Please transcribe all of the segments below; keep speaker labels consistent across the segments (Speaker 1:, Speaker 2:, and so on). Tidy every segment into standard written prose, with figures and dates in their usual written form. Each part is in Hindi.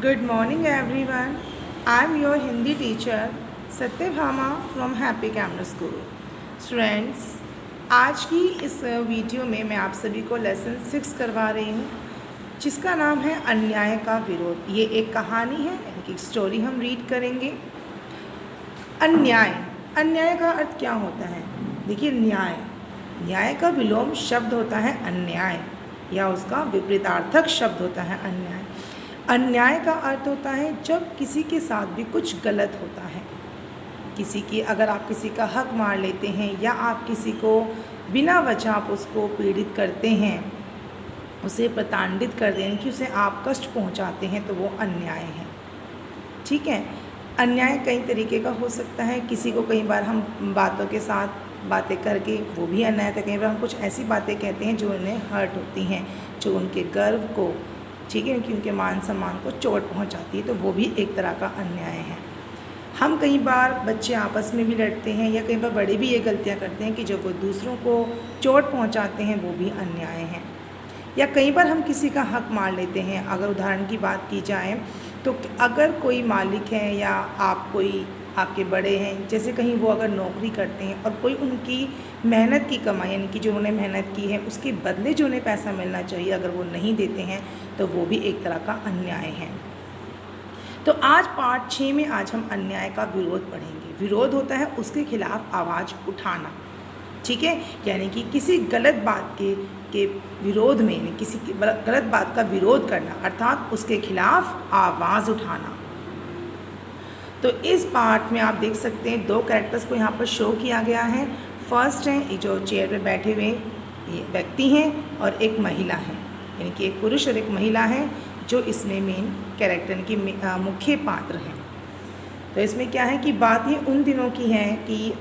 Speaker 1: Good morning everyone. I am your Hindi teacher Satyabhama from Happy Camera School. Students, आज की इस वीडियो में मैं आप सभी को लेसन 6 करवा रही हूँ जिसका नाम है अन्याय का विरोध। ये एक कहानी है, एक स्टोरी हम रीड करेंगे। अन्याय, अन्याय का अर्थ क्या होता है? देखिए, न्याय का विलोम शब्द होता है अन्याय, या उसका विपरीतार्थक शब्द होता है अन्याय। अन्याय का अर्थ होता है जब किसी के साथ भी कुछ गलत होता है। अगर आप किसी का हक मार लेते हैं या आप किसी को बिना वजह आप उसको पीड़ित करते हैं, उसे प्रताड़ित कर दें कि उसे आप कष्ट पहुंचाते हैं, तो वो अन्याय है। ठीक है। अन्याय कई तरीके का हो सकता है। किसी को कई बार हम बातों के साथ बातें करके, वो भी अन्याय था। कई बार हम कुछ ऐसी बातें कहते हैं जो उन्हें हर्ट होती हैं, जो उनके गर्व को, ठीक है, उनके मान सम्मान को चोट पहुंचाती है, तो वो भी एक तरह का अन्याय है। हम कई बार बच्चे आपस में भी लड़ते हैं, या कई बार बड़े भी ये गलतियां करते हैं कि जब वो दूसरों को चोट पहुंचाते हैं, वो भी अन्याय है। या कई बार हम किसी का हक मार लेते हैं। अगर उदाहरण की बात की जाए तो अगर कोई मालिक है या आपके बड़े हैं, जैसे कहीं वो अगर नौकरी करते हैं और कोई उनकी मेहनत की कमाई, यानी कि जो उन्होंने मेहनत की है उसके बदले जो उन्हें पैसा मिलना चाहिए, अगर वो नहीं देते हैं, तो वो भी एक तरह का अन्याय है। तो आज पार्ट 6 में आज हम अन्याय का विरोध पढ़ेंगे। विरोध होता है उसके खिलाफ आवाज़ उठाना। ठीक है, यानी कि किसी गलत बात के विरोध में, यानी किसी गलत बात का विरोध करना, अर्थात उसके खिलाफ आवाज़ उठाना। तो इस पार्ट में आप देख सकते हैं 2 कैरेक्टर्स को यहाँ पर शो किया गया है। फर्स्ट है जो चेयर पे बैठे हुए ये व्यक्ति हैं, और एक महिला है, यानी कि एक पुरुष और एक महिला है जो इसमें मेन कैरेक्टर की मुख्य पात्र हैं। तो इसमें क्या है कि बात ये उन दिनों की है कि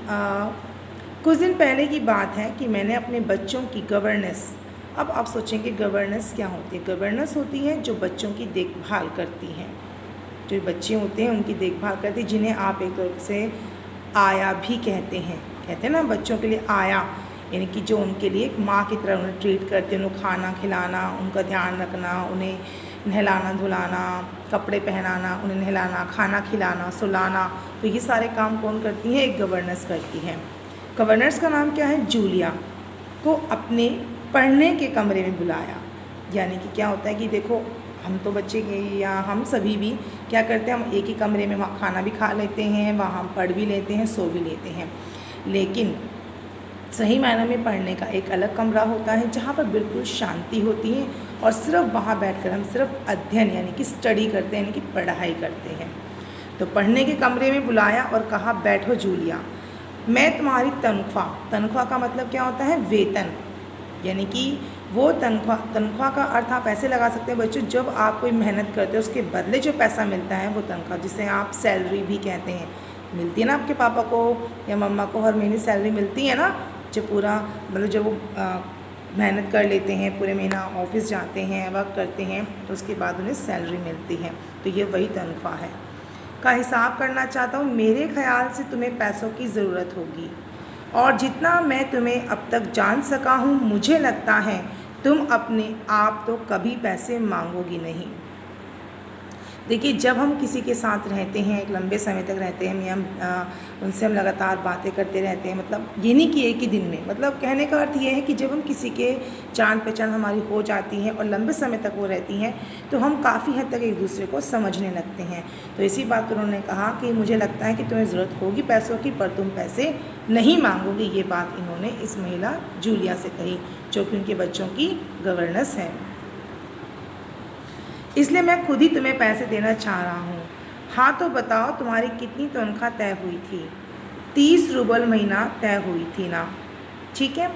Speaker 1: कुछ दिन पहले की बात है कि मैंने अपने बच्चों की गवर्नेंस, अब आप सोचेंगे गवर्नेंस क्या होती है? गवर्नेंस होती है जो बच्चों की देखभाल करती है, जो बच्चे होते हैं उनकी देखभाल करती है, जिन्हें आप एक तौर से आया भी कहते हैं ना बच्चों के लिए आया, यानी कि जो उनके लिए एक माँ की तरह उन्हें ट्रीट करते हैं, उन्हें खाना खिलाना, उनका ध्यान रखना, उन्हें नहलाना धुलाना, कपड़े पहनाना, उन्हें नहलाना, खाना खिलाना, सुलाना। तो ये सारे काम कौन करती है? एक गवर्नेंस करती है। गवर्नेंस का नाम क्या है? जूलिया को अपने पढ़ने के कमरे में बुलाया। यानी कि क्या होता है कि देखो, हम तो बच्चे या हम सभी भी क्या करते हैं, हम एक ही कमरे में वहाँ खाना भी खा लेते हैं, वहाँ हम पढ़ भी लेते हैं, सो भी लेते हैं। लेकिन सही मायने में पढ़ने का एक अलग कमरा होता है जहाँ पर बिल्कुल शांति होती है, और सिर्फ वहाँ बैठकर हम सिर्फ अध्ययन, यानी कि स्टडी करते हैं, यानी कि पढ़ाई करते हैं। तो पढ़ने के कमरे में बुलाया और कहा, बैठो जूलिया, मैं तुम्हारी तनख्वाह का मतलब क्या होता है? वेतन, यानी कि वो तनख्वाह का अर्थ आप ऐसे लगा सकते हैं बच्चों, जब आप कोई मेहनत करते हो उसके बदले जो पैसा मिलता है वो तनख्वाह, जिसे आप सैलरी भी कहते हैं। मिलती है ना आपके पापा को या मम्मा को, हर महीने सैलरी मिलती है ना, जो पूरा मतलब जब वो मेहनत कर लेते हैं, पूरे महीना ऑफिस जाते हैं, वर्क करते हैं, तो उसके बाद उन्हें सैलरी मिलती है। तो ये वही तनख्वाह है का हिसाब करना चाहता हूँ। मेरे ख्याल से तुम्हें पैसों की ज़रूरत होगी, और जितना मैं तुम्हें अब तक जान सका हूँ, मुझे लगता है तुम अपने आप तो कभी पैसे मांगोगी नहीं। देखिए, जब हम किसी के साथ रहते हैं, एक लंबे समय तक रहते हैं, हम उनसे हम लगातार बातें करते रहते हैं, मतलब ये नहीं कि एक ही दिन में, मतलब कहने का अर्थ ये है कि जब हम किसी के जान पहचान हमारी हो जाती है और लंबे समय तक वो रहती हैं, तो हम काफ़ी हद तक एक दूसरे को समझने लगते हैं। तो इसी बात पर उन्होंने कहा कि मुझे लगता है कि तुम्हें ज़रूरत होगी पैसों की, पर तुम पैसे नहीं मांगोगी। ये बात इन्होंने इस महिला जूलिया से कही, जो कि उनके बच्चों की गवर्नेंस है। इसलिए मैं खुद ही तुम्हें पैसे देना चाह रहा हूँ। हाँ, तो बताओ तुम्हारी कितनी तनख्वाह तय हुई थी? 30 रूबल महीना तय हुई थी ना? ठीक है,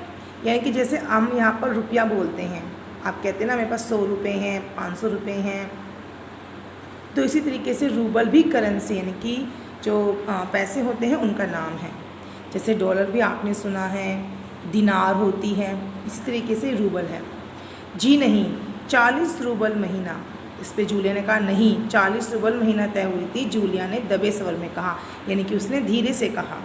Speaker 1: यानी कि जैसे हम यहाँ पर रुपया बोलते हैं, आप कहते हैं ना मेरे पास 100 रुपये हैं, 500 रुपये हैं, तो इसी तरीके से रूबल भी करेंसी, यानी कि जो पैसे होते हैं उनका नाम है। जैसे डॉलर भी आपने सुना है, दिनार होती है, इसी तरीके से रूबल है। जी नहीं, 40 रूबल महीना। इस पे जूलिया ने कहा, नहीं, 40 रूबल महीना तय हुई थी। जूलिया ने दबे स्वर में कहा, यानी कि उसने धीरे से कहा।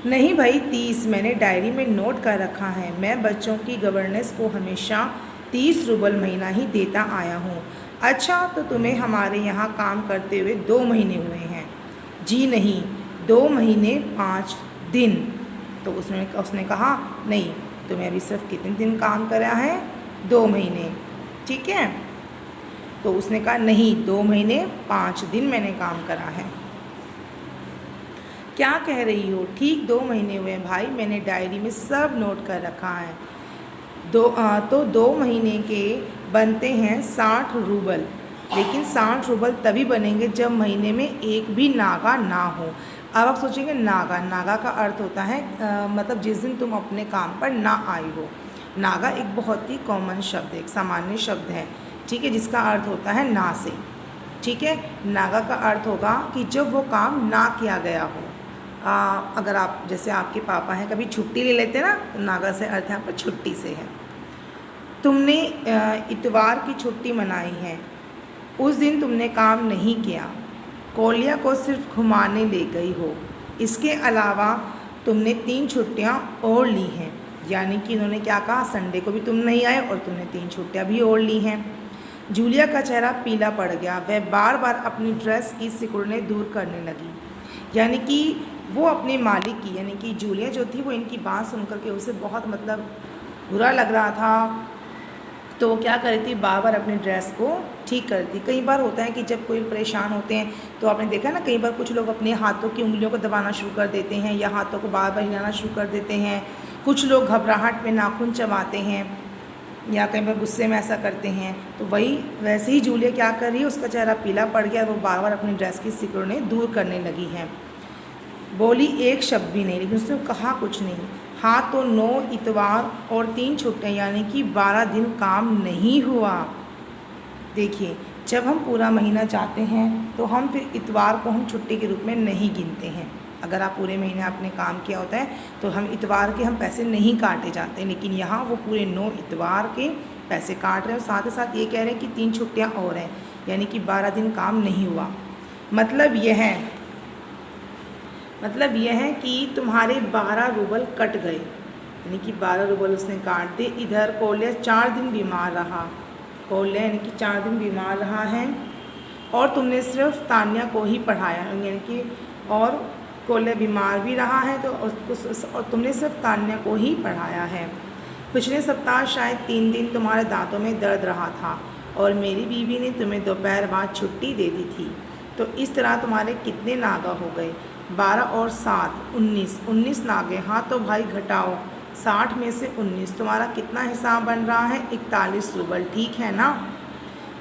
Speaker 1: नहीं भाई, 30 मैंने डायरी में नोट कर रखा है। मैं बच्चों की गवर्नेंस को हमेशा 30 रूबल महीना ही देता आया हूँ। अच्छा, तो तुम्हें हमारे यहाँ काम करते हुए 2 महीने हुए हैं। जी नहीं, 2 महीने 5 दिन। तो उसने कहा नहीं, तुम्हें अभी सिर्फ कितने दिन काम करा है? 2 महीने। ठीक है, तो उसने कहा नहीं, 2 महीने 5 दिन मैंने काम करा है। क्या कह रही हो? ठीक 2 महीने हुए हैं भाई, मैंने डायरी में सब नोट कर रखा है। तो 2 महीने के बनते हैं 60 रूबल, लेकिन 60 रूबल तभी बनेंगे जब महीने में एक भी नागा ना हो। अब आप सोचेंगे नागा, नागा का अर्थ होता है मतलब जिस दिन तुम अपने काम पर ना आई हो। नागा एक बहुत ही कॉमन शब्द है, एक सामान्य शब्द है, ठीक है, जिसका अर्थ होता है ना से। ठीक है, नागा का अर्थ होगा कि जब वो काम ना किया गया हो। अगर आप जैसे आपके पापा हैं कभी छुट्टी ले लेते हैं ना, तो नागा से अर्थ यहाँ पर छुट्टी से है। तुमने इतवार की छुट्टी मनाई है, उस दिन तुमने काम नहीं किया, कोलिया को सिर्फ घुमाने ले गई हो। इसके अलावा तुमने 3 छुट्टियाँ और ली हैं। यानी कि इन्होंने क्या कहा, संडे को भी तुम नहीं आए और तुमने 3 छुट्टियाँ भी और ली हैं। जूलिया का चेहरा पीला पड़ गया, वह बार बार अपनी ड्रेस की सिकुड़नें दूर करने लगी। यानी कि वो अपने मालिक की, यानी कि जूलिया जो थी वो इनकी बात सुन कर के उसे बहुत मतलब बुरा लग रहा था। तो वो क्या करती थी, बार बार अपनी ड्रेस को ठीक करती। कई बार होता है कि जब कोई परेशान होते हैं तो आपने देखा ना, कई बार कुछ लोग अपने हाथों की उंगलियों को दबाना शुरू कर देते हैं या हाथों को बार बार हिलाना शुरू कर देते हैं। कुछ लोग घबराहट में नाखून चबाते हैं या कई बार गुस्से में ऐसा करते हैं। तो वही वैसे ही जूलिया क्या कर रही है, उसका चेहरा पीला पड़ गया, वो बार बार अपनी ड्रेस की सिकुड़नें दूर करने लगी हैं। बोली एक शब्द भी नहीं, लेकिन उसने कहा कुछ नहीं। हाँ, तो 9 इतवार और 3 छुट्टियाँ, यानी कि 12 दिन काम नहीं हुआ। देखिए, जब हम पूरा महीना चाहते हैं तो हम फिर इतवार को हम छुट्टी के रूप में नहीं गिनते हैं। अगर आप पूरे महीने आपने काम किया होता है तो हम इतवार के हम पैसे नहीं काटे जाते, लेकिन यहाँ वो पूरे 9 इतवार के पैसे काट रहे हैं और साथ ही साथ ये कह रहे हैं कि 3 छुट्टियाँ और हैं, यानी कि 12 दिन काम नहीं हुआ। मतलब यह है कि तुम्हारे 12 रूबल कट गए, यानी कि 12 रूबल उसने काट दिए। इधर कोलिया 4 दिन बीमार रहा, कोलिया यानी कि 4 दिन बीमार रहा है और तुमने सिर्फ तान्या को ही पढ़ाया, यानी कि और कोलिया बीमार भी रहा है तो उसको और तुमने सिर्फ तान्या को ही पढ़ाया है। पिछले सप्ताह शायद 3 दिन तुम्हारे दांतों में दर्द रहा था और मेरी बीवी ने तुम्हें दोपहर बाद छुट्टी दे दी थी। तो इस तरह तुम्हारे कितने नागा हो गए? 12 और 7 19 नागे। हाँ तो भाई घटाओ, 60 में से 19, तुम्हारा कितना हिसाब बन रहा है? 41 रूबल, ठीक है ना?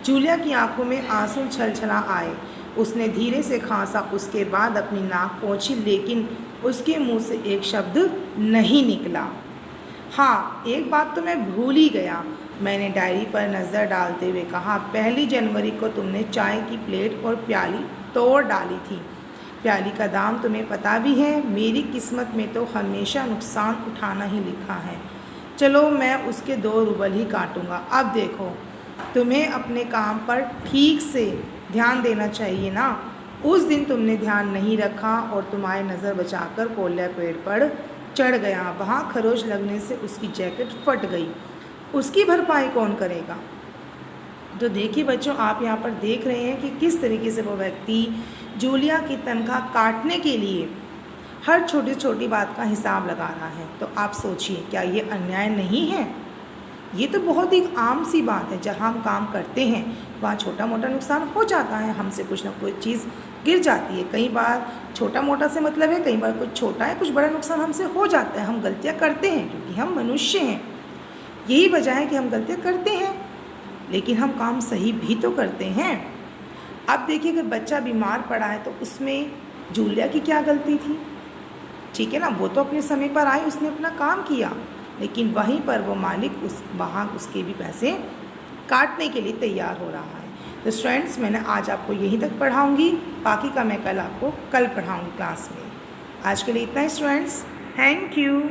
Speaker 1: जूलिया की आंखों में आंसू छलछला आए। उसने धीरे से खांसा, उसके बाद अपनी नाक पोंछी, लेकिन उसके मुंह से एक शब्द नहीं निकला। हाँ, एक बात तो मैं भूल ही गया, मैंने डायरी पर नज़र डालते हुए कहा। 1 जनवरी को तुमने चाय की प्लेट और प्याली तोड़ डाली थी। प्याली का दाम तुम्हें पता भी है। मेरी किस्मत में तो हमेशा नुकसान उठाना ही लिखा है। चलो मैं उसके 2 रूबल ही काटूंगा। अब देखो, तुम्हें अपने काम पर ठीक से ध्यान देना चाहिए ना। उस दिन तुमने ध्यान नहीं रखा और तुम्हारी नज़र बचाकर कोलिया पेड़ पर चढ़ गया। वहाँ खरोच लगने से उसकी जैकेट फट गई। उसकी भरपाई कौन करेगा? तो देखिए बच्चों, आप यहाँ पर देख रहे हैं कि किस तरीके से वो व्यक्ति जूलिया की तनख्वाह काटने के लिए हर छोटी छोटी बात का हिसाब लगा रहा है। तो आप सोचिए, क्या ये अन्याय नहीं है? ये तो बहुत ही आम सी बात है। जहाँ हम काम करते हैं वहाँ छोटा मोटा नुकसान हो जाता है, हमसे कुछ ना कोई चीज़ गिर जाती है। कई बार छोटा मोटा से मतलब है, कई बार कुछ छोटा है, कुछ बड़ा नुकसान हमसे हो जाता है। हम गलतियाँ करते हैं क्योंकि हम मनुष्य हैं। यही वजह है कि हम गलतियाँ करते हैं, लेकिन हम काम सही भी तो करते हैं। अब देखिए, अगर बच्चा बीमार पड़ा है तो उसमें जूलिया की क्या गलती थी? ठीक है ना, वो तो अपने समय पर आई, उसने अपना काम किया, लेकिन वहीं पर वो मालिक वहाँ उसके भी पैसे काटने के लिए तैयार हो रहा है। तो स्टूडेंट्स, मैंने आज आपको यहीं तक पढ़ाऊँगी, बाकी का मैं कल आपको पढ़ाऊँगी क्लास में। आज के लिए इतना ही स्टूडेंट्स, थैंक यू।